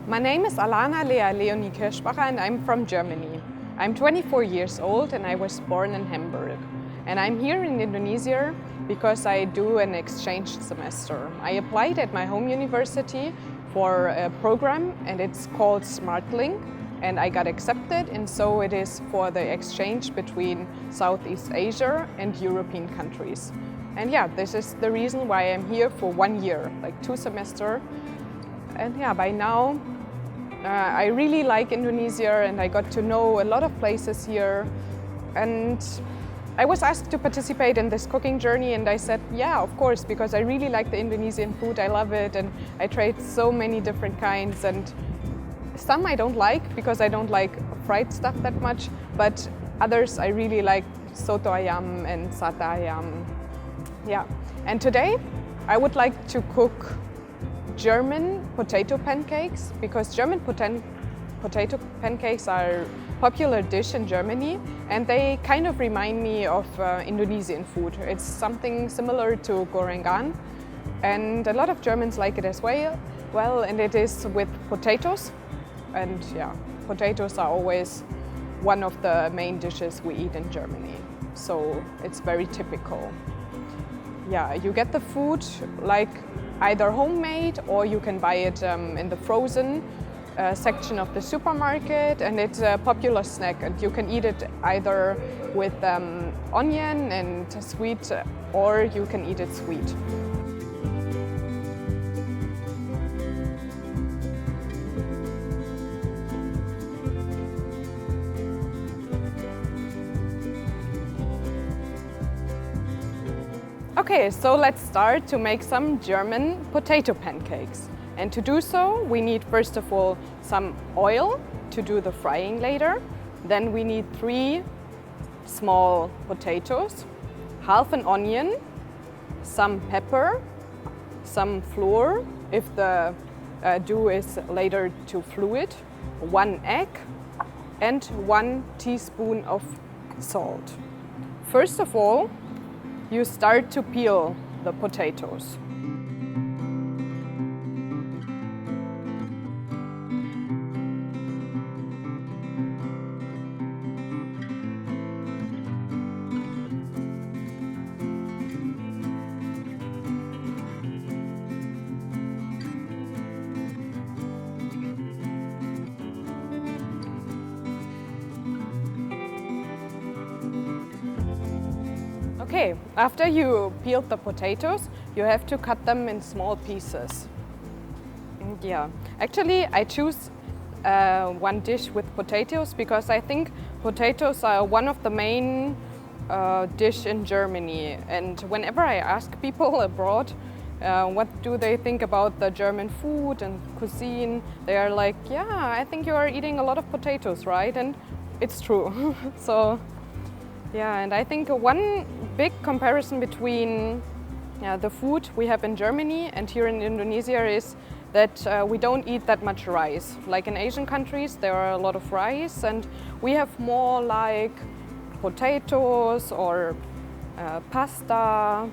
My name is Alana Lea Leonie and I'm from Germany. I'm 24 years old and I was born in Hamburg. And I'm here in Indonesia because I do an exchange semester. I applied at my home university for a program and it's called SmartLink, and I got accepted, and so it is for the exchange between Southeast Asia and European countries. And yeah, this is the reason why I'm here for 1 year, like 2 semesters. And yeah, by now I really like Indonesia and I got to know a lot of places here. And I was asked to participate in this cooking journey and I said, yeah, of course, because I really like the Indonesian food, I love it, and I tried so many different kinds, and some I don't like because I don't like fried stuff that much, but others I really like, soto ayam and sate ayam. Yeah, and today I would like to cook German potato pancakes, because German potato pancakes are a popular dish in Germany and they kind of remind me of Indonesian food. It's something similar to gorengan and a lot of Germans like it as well, and it is with potatoes, and yeah, potatoes are always one of the main dishes we eat in Germany, so it's very typical. Yeah, you get the food like either homemade or you can buy it in the frozen section of the supermarket, and it's a popular snack and you can eat it either with onion and sweet, or you can eat it sweet. Okay, so let's start to make some German potato pancakes. And to do so, we need first of all some oil to do the frying later. Then we need 3 small potatoes, half an onion, some pepper, some flour if the dough is later too fluid, 1 egg, and 1 teaspoon of salt. First of all, you start to peel the potatoes. Okay, after you peeled the potatoes, you have to cut them in small pieces. Yeah, actually I choose one dish with potatoes because I think potatoes are one of the main dish in Germany. And whenever I ask people abroad what do they think about the German food and cuisine, they are like, yeah, I think you are eating a lot of potatoes, right? And it's true. So yeah, and I think one big comparison between the food we have in Germany and here in Indonesia is that we don't eat that much rice. Like in Asian countries, there are a lot of rice, and we have more like potatoes or pasta,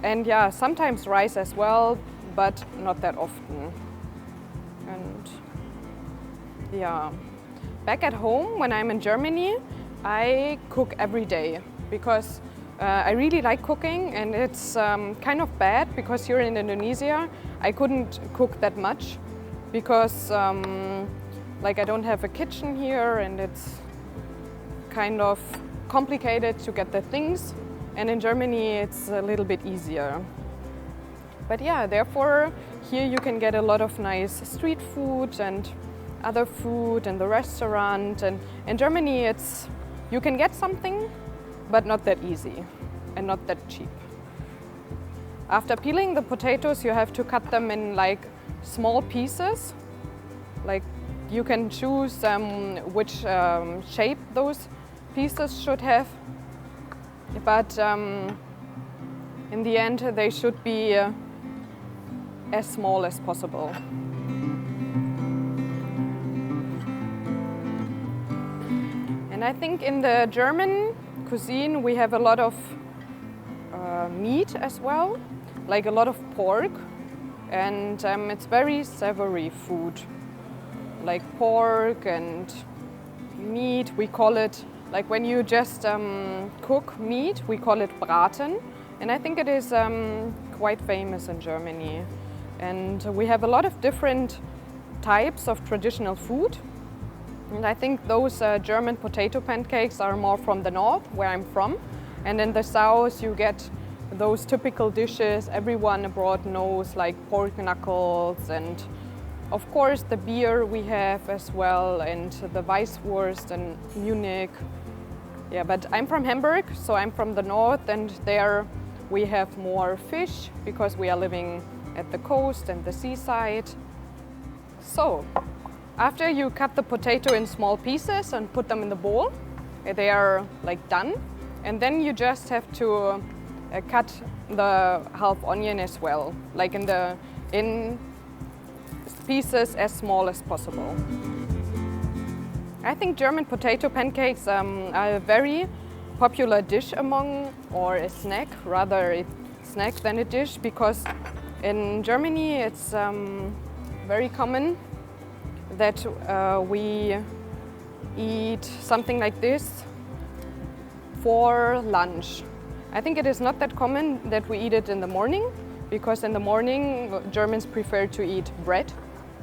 and yeah, sometimes rice as well, but not that often. And yeah, back at home when I'm in Germany, I cook every day because I really like cooking, and it's kind of bad because here in Indonesia I couldn't cook that much because like I don't have a kitchen here and it's kind of complicated to get the things, and in Germany it's a little bit easier. But yeah, therefore here you can get a lot of nice street food and other food in the restaurant, and in Germany you can get something, but not that easy and not that cheap. After peeling the potatoes, you have to cut them in like small pieces. Like you can choose which shape those pieces should have, but in the end they should be as small as possible. And I think in the German cuisine we have a lot of meat as well, like a lot of pork, and it's very savory food. like pork and meat. We call it, like when you just cook meat, we call it braten. And I think it is quite famous in Germany. And we have a lot of different types of traditional food. And I think those German potato pancakes are more from the north, where I'm from. And in the south you get those typical dishes everyone abroad knows, like pork knuckles and of course the beer we have as well, and the Weisswurst in Munich. Yeah, but I'm from Hamburg, so I'm from the north, and there we have more fish because we are living at the coast and the seaside. So, after you cut the potato in small pieces and put them in the bowl, they are like done. And then you just have to cut the half onion as well, like in pieces as small as possible. I think German potato pancakes are a very popular dish among, or a snack, rather a snack than a dish, because in Germany it's very common that we eat something like this for lunch. I think it is not that common that we eat it in the morning, because in the morning Germans prefer to eat bread.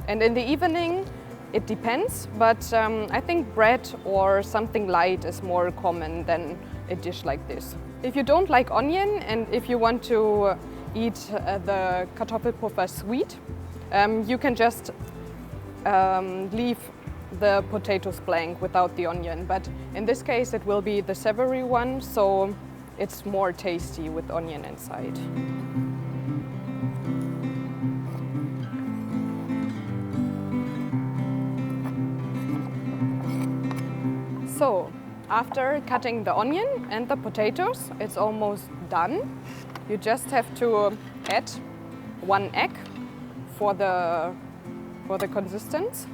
And in the evening it depends, but I think bread or something light is more common than a dish like this. If you don't like onion and if you want to eat the Kartoffelpuffer sweet, you can just leave the potatoes blank without the onion, but in this case it will be the savory one, so it's more tasty with onion inside. So, after cutting the onion and the potatoes, it's almost done. You just have to add 1 egg for the consistency,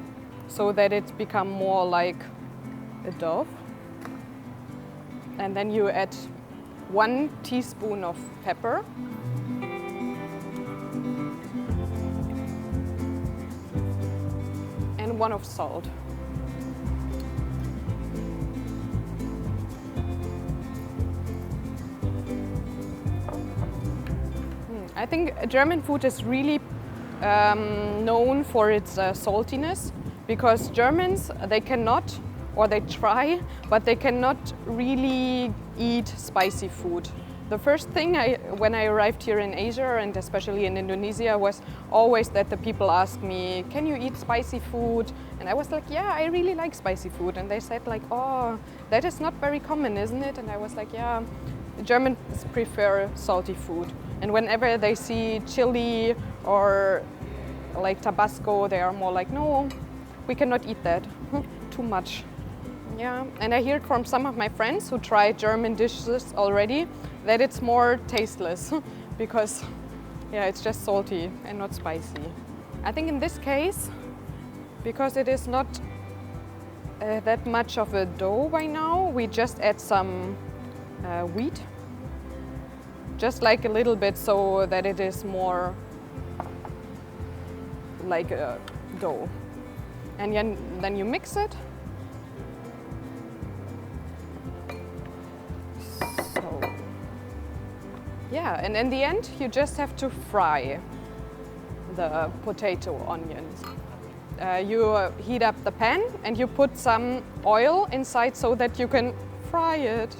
so that it becomes more like a dough. And then you add 1 teaspoon of pepper. And 1 of salt. I think German food is really known for its saltiness, because Germans, they cannot, or they try, but they cannot really eat spicy food. The first thing when I arrived here in Asia, and especially in Indonesia, was always that the people asked me, can you eat spicy food? And I was like, yeah, I really like spicy food. And they said like, oh, that is not very common, isn't it? And I was like, yeah, Germans prefer salty food. And whenever they see chili or like Tabasco, they are more like, no, we cannot eat that, too much. Yeah, and I hear from some of my friends who tried German dishes already that it's more tasteless because, yeah, it's just salty and not spicy. I think in this case, because it is not that much of a dough by now, we just add some wheat. Just like a little bit, so that it is more like a dough. And then you mix it. So, yeah, and in the end you just have to fry the potato onions. You heat up the pan and you put some oil inside so that you can fry it.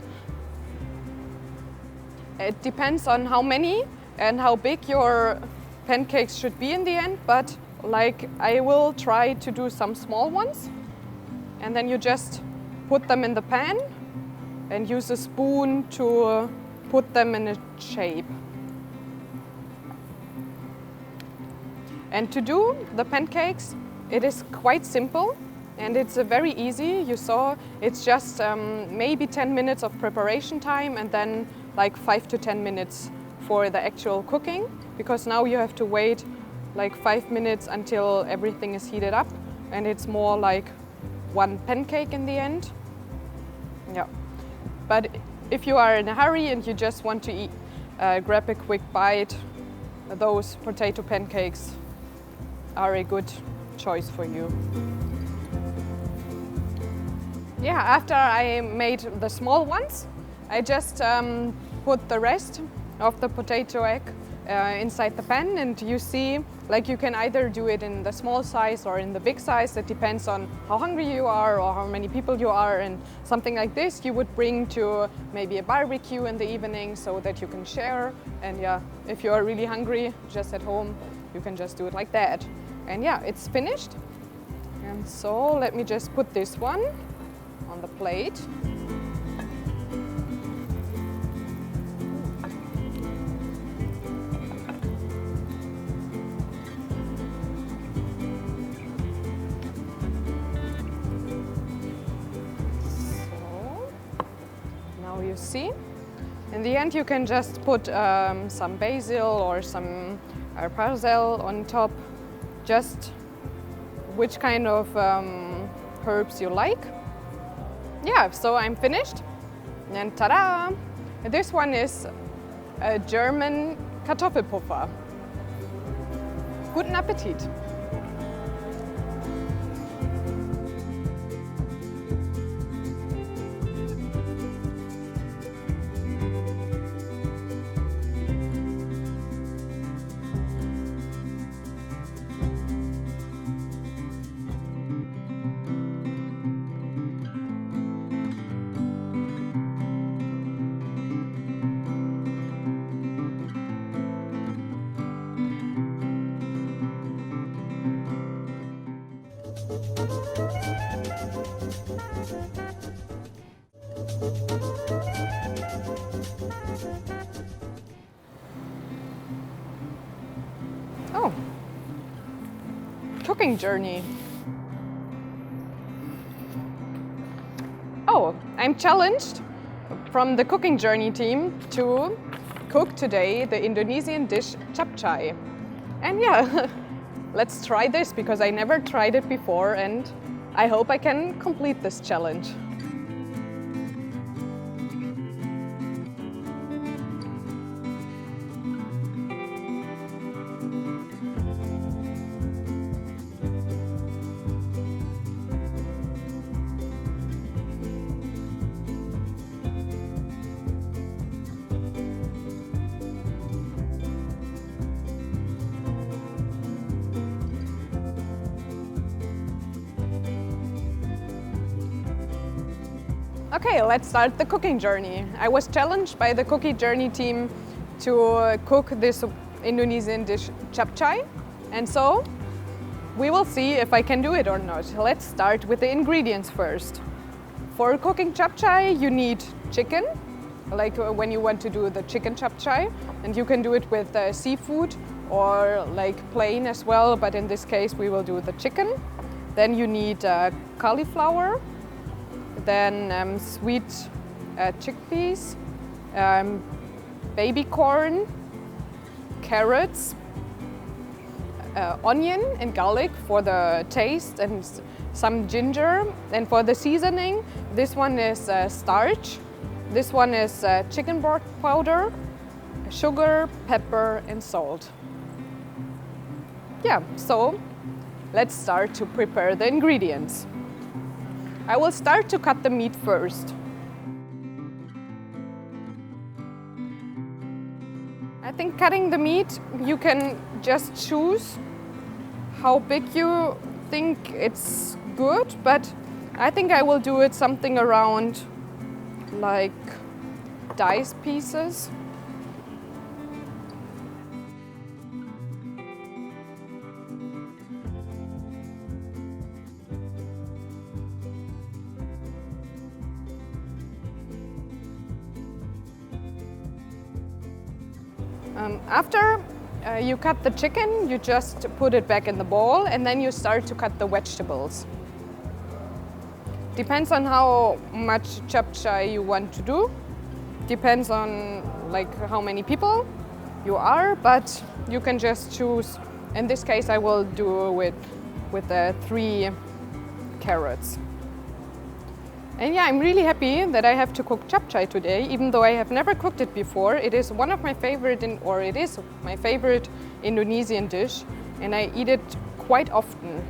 It depends on how many and how big your pancakes should be in the end, but like I will try to do some small ones, and then you just put them in the pan and use a spoon to put them in a shape. And to do the pancakes, it is quite simple and it's very easy. You saw it's just maybe 10 minutes of preparation time and then like 5 to 10 minutes for the actual cooking, because now you have to wait like 5 minutes until everything is heated up, and it's more like one pancake in the end. Yeah. But if you are in a hurry and you just want to eat, grab a quick bite, those potato pancakes are a good choice for you. Yeah, after I made the small ones, I just put the rest of the potato egg inside the pan, and you see, like, you can either do it in the small size or in the big size. It depends on how hungry you are or how many people you are, and something like this you would bring to maybe a barbecue in the evening so that you can share. And yeah, if you are really hungry just at home, you can just do it like that. And yeah, it's finished. And so let me just put this one on the plate. You see, in the end you can just put some basil or some parsley on top, just which kind of herbs you like. Yeah, so I'm finished, and ta-da! This one is a German Kartoffelpuffer. Guten Appetit! Oh, cooking journey. Oh, I'm challenged from the cooking journey team to cook today the Indonesian dish capcay. And yeah, let's try this because I never tried it before, and I hope I can complete this challenge. Okay, let's start the cooking journey. I was challenged by the cooking journey team to cook this Indonesian dish capcay, and so we will see if I can do it or not. Let's start with the ingredients first. For cooking capcay, you need chicken, like when you want to do the chicken capcay, and you can do it with seafood or like plain as well, but in this case we will do the chicken. Then you need cauliflower, then sweet chickpeas, baby corn, carrots, onion and garlic for the taste, and some ginger. And for the seasoning, this one is starch, this one is chicken broth powder, sugar, pepper and salt. Yeah, so let's start to prepare the ingredients. I will start to cut the meat first. I think cutting the meat, you can just choose how big you think it's good, but I think I will do it something around like dice pieces. After you cut the chicken, you just put it back in the bowl, and then you start to cut the vegetables. Depends on how much capcay you want to do. Depends on like how many people you are, but you can just choose. In this case, I will do it with 3 carrots. And yeah, I'm really happy that I have to cook capcay today, even though I have never cooked it before. It is one of my favorite, it is my favorite Indonesian dish, and I eat it quite often.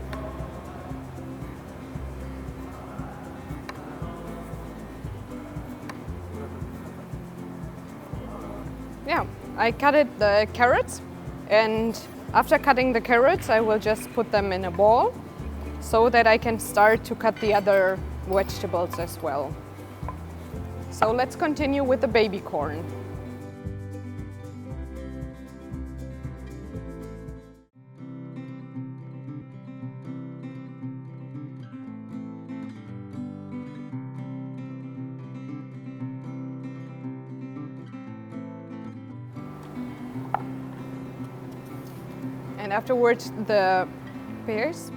I cutted the carrots, and after cutting the carrots, I will just put them in a ball so that I can start to cut the other vegetables as well. So let's continue with the baby corn. And afterwards the pears.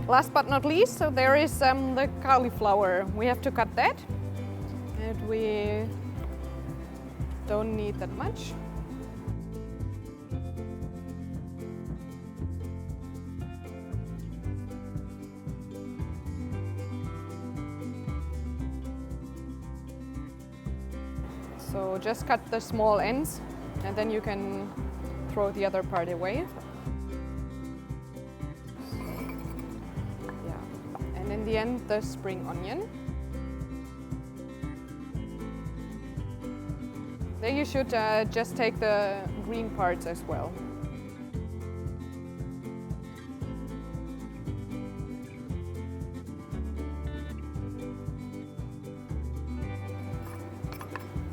Last but not least, so there is the cauliflower. We have to cut that, and we don't need that much. So just cut the small ends, and then you can throw the other part away. In the end, the spring onion. Then you should just take the green parts as well.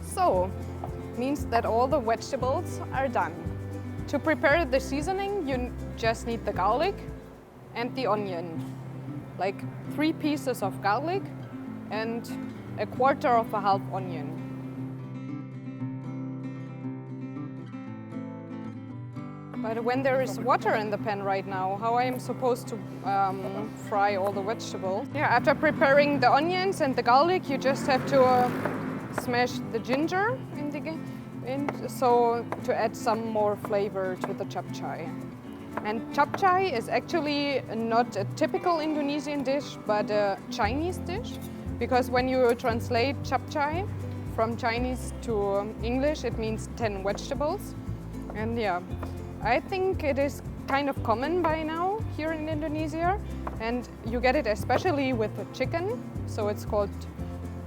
So, means that all the vegetables are done. To prepare the seasoning, you just need the garlic and the onion. Like 3 pieces of garlic and a quarter of a half onion. But when there is water in the pan right now, how I am supposed to fry all the vegetables? Yeah, after preparing the onions and the garlic, you just have to smash the ginger so to add some more flavor to the chapchai. And chapchai is actually not a typical Indonesian dish, but a Chinese dish, because when you translate chapchai from Chinese to English, it means 10 vegetables. And yeah, I think it is kind of common by now here in Indonesia, and you get it especially with chicken, so it's called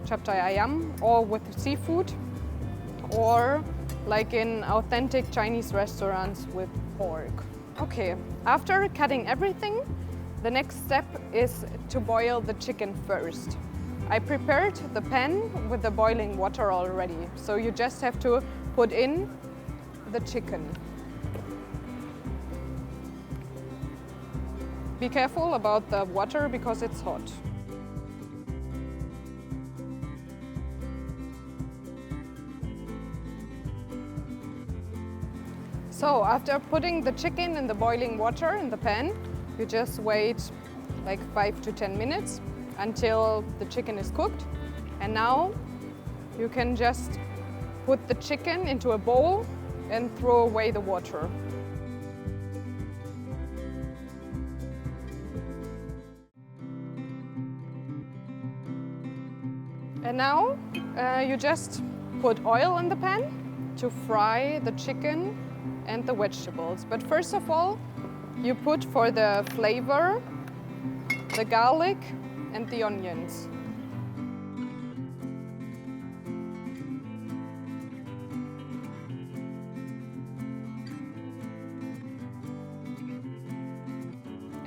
chapchai ayam, or with seafood, or like in authentic Chinese restaurants with pork. Okay, after cutting everything, the next step is to boil the chicken first. I prepared the pan with the boiling water already, so you just have to put in the chicken. Be careful about the water because it's hot. So after putting the chicken in the boiling water in the pan, you just wait like 5 to 10 minutes until the chicken is cooked. And now you can just put the chicken into a bowl and throw away the water. And now you just put oil in the pan to fry the chicken and the vegetables. But first of all, you put for the flavor the garlic and the onions.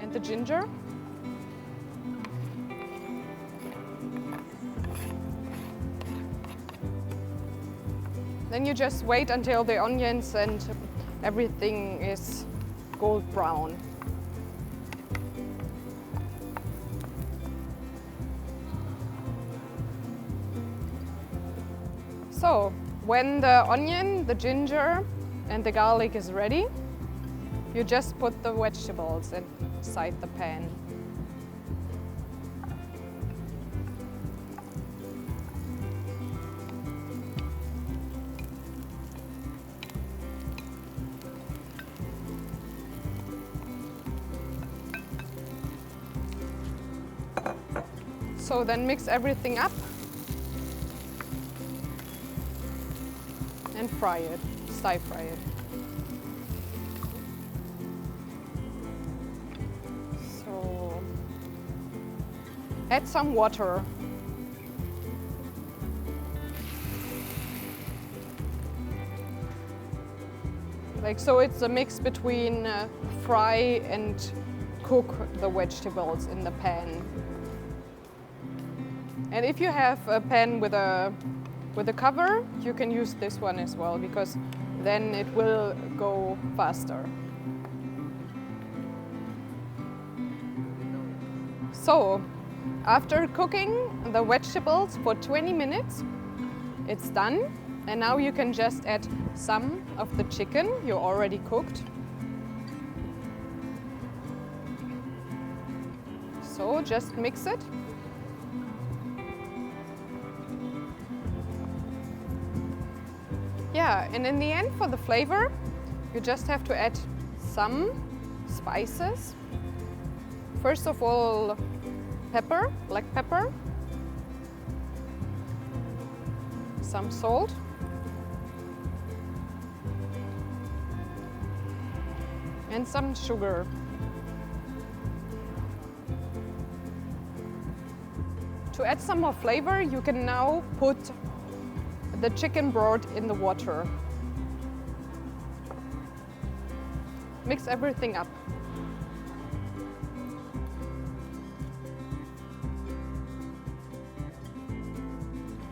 And the ginger. Then you just wait until the onions and everything is gold brown. So, when the onion, the ginger and the garlic is ready, you just put the vegetables inside the pan. So then mix everything up and fry it, stir fry it. So add some water. Like so it's a mix between fry and cook the vegetables in the pan. And if you have a pan with a cover, you can use this one as well, because then it will go faster. So, after cooking the vegetables for 20 minutes, it's done. And now you can just add some of the chicken you already cooked. So just mix it. Yeah, and in the end, for the flavor, you just have to add some spices. First of all, pepper, black pepper, some salt, and some sugar. To add some more flavor, you can now put the chicken broth in the water. Mix everything up.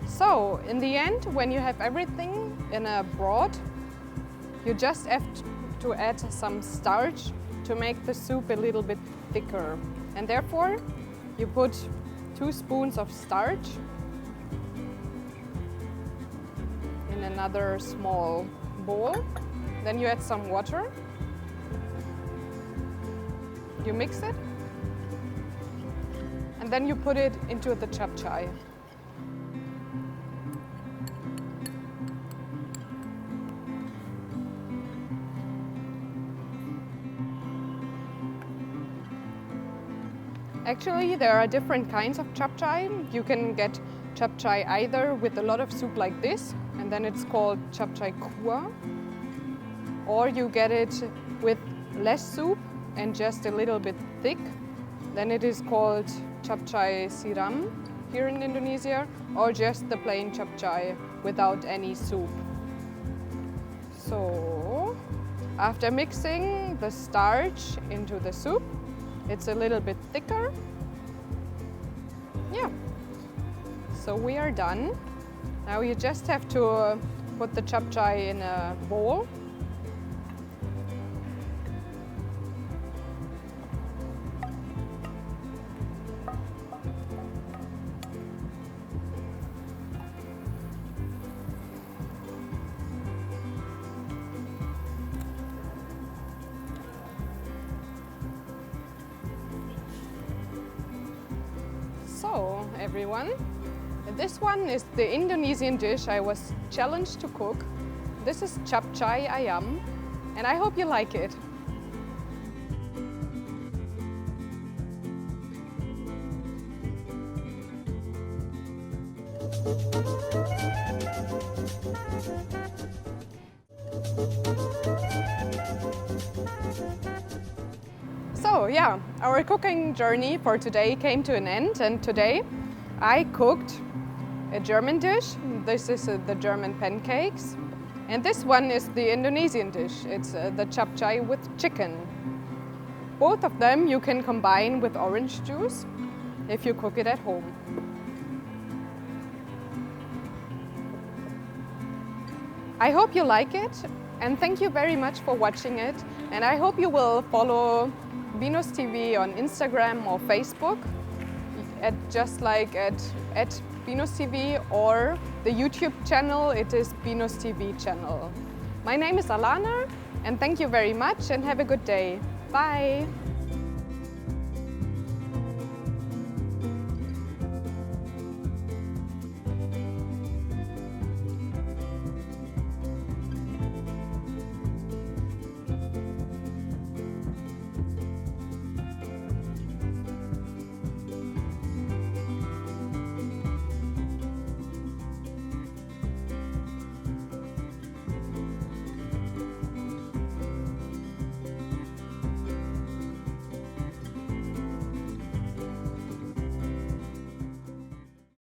So, in the end, when you have everything in a broth, you just have to add some starch to make the soup a little bit thicker. And therefore, you put 2 spoons of starch in another small bowl. Then you add some water. You mix it. And then you put it into the chap-chai. Actually, there are different kinds of chap-chai. You can get chap-chai either with a lot of soup like this, and then it's called chap-chai kua, or you get it with less soup and just a little bit thick. Then it is called chap-chai siram here in Indonesia, or just the plain chap-chai without any soup. So, after mixing the starch into the soup, it's a little bit thicker. Yeah. So we are done. Now you just have to put the chap-chai in a bowl. So, everyone, this one is the Indonesian dish I was challenged to cook. This is chap-chai ayam, and I hope you like it. So yeah, our cooking journey for today came to an end, and today I cooked a German dish. This is the German pancakes, and this one is the Indonesian dish. It's the chap-chai with chicken. Both of them you can combine with orange juice if you cook it at home. I hope you like it, and thank you very much for watching it, and I hope you will follow Binus TV on Instagram or Facebook, at Binus TV, or the YouTube channel, it is Binus TV channel. My name is Alana, and thank you very much, and have a good day. Bye!